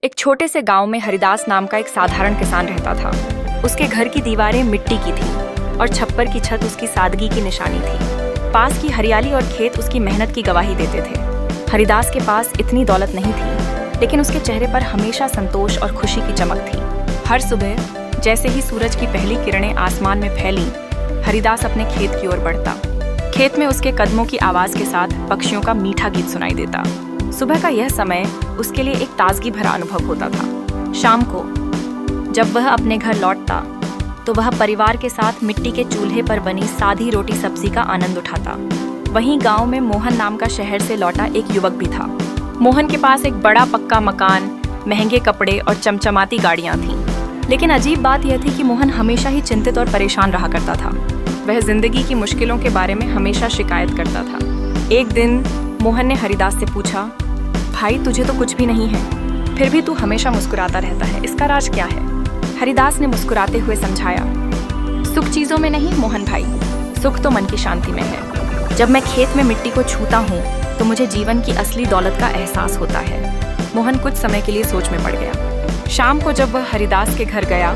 एक छोटे से गांव में हरिदास नाम का एक साधारण किसान रहता था। उसके घर की दीवारें मिट्टी की थी और छप्पर की छत उसकी सादगी की निशानी थी। पास की हरियाली और खेत उसकी मेहनत की गवाही देते थे। हरिदास के पास इतनी दौलत नहीं थी, लेकिन उसके चेहरे पर हमेशा संतोष और खुशी की चमक थी। हर सुबह जैसे ही सूरज की पहली किरणें आसमान में फैली, हरिदास अपने खेत की ओर बढ़ता। खेत में उसके कदमों की आवाज के साथ पक्षियों का मीठा गीत सुनाई देता। सुबह का यह समय उसके लिए एक ताजगी भरा अनुभव होता था। शाम को जब वह अपने घर लौटता तो वह परिवार के साथ मिट्टी के चूल्हे पर बनी सादी रोटी सब्जी का आनंद उठाता। वहीं गांव में मोहन नाम का शहर से लौटा एक युवक भी था। मोहन के पास एक बड़ा पक्का मकान, महंगे कपड़े और चमचमाती गाड़ियां थीं। लेकिन अजीब बात यह थी कि मोहन हमेशा ही चिंतित और परेशान रहा करता था। वह जिंदगी की मुश्किलों के बारे में हमेशा शिकायत करता था। एक दिन मोहन ने हरिदास से पूछा, भाई तुझे तो कुछ भी नहीं है, फिर भी तू हमेशा मुस्कुराता रहता है, इसका राज क्या है? हरिदास ने मुस्कुराते हुए समझाया, सुख चीजों में नहीं मोहन भाई, सुख तो मन की शांति में है। जब मैं खेत में मिट्टी को छूता हूँ तो मुझे जीवन की असली दौलत का एहसास होता है। मोहन कुछ समय के लिए सोच में पड़ गया। शाम को जब वह हरिदास के घर गया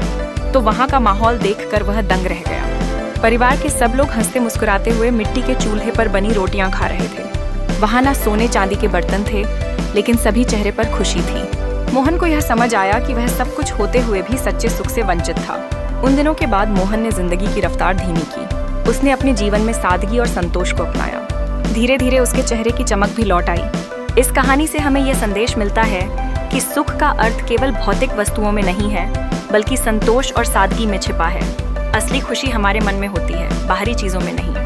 तो वहाँ का माहौल देखकर वह दंग रह गया। परिवार के सब लोग हंसते मुस्कुराते हुए मिट्टी के चूल्हे पर बनी रोटियां खा रहे थे। वहाँ न सोने चांदी के बर्तन थे, लेकिन सभी चेहरे पर खुशी थी। मोहन को यह समझ आया कि वह सब कुछ होते हुए भी सच्चे सुख से वंचित था। उन दिनों के बाद मोहन ने जिंदगी की रफ्तार धीमी की। उसने अपने जीवन में सादगी और संतोष को अपनाया। धीरे धीरे उसके चेहरे की चमक भी लौट आई। इस कहानी से हमें यह संदेश मिलता है कि सुख का अर्थ केवल भौतिक वस्तुओं में नहीं है, बल्कि संतोष और सादगी में छिपा है। असली खुशी हमारे मन में होती है, बाहरी चीजों में नहीं।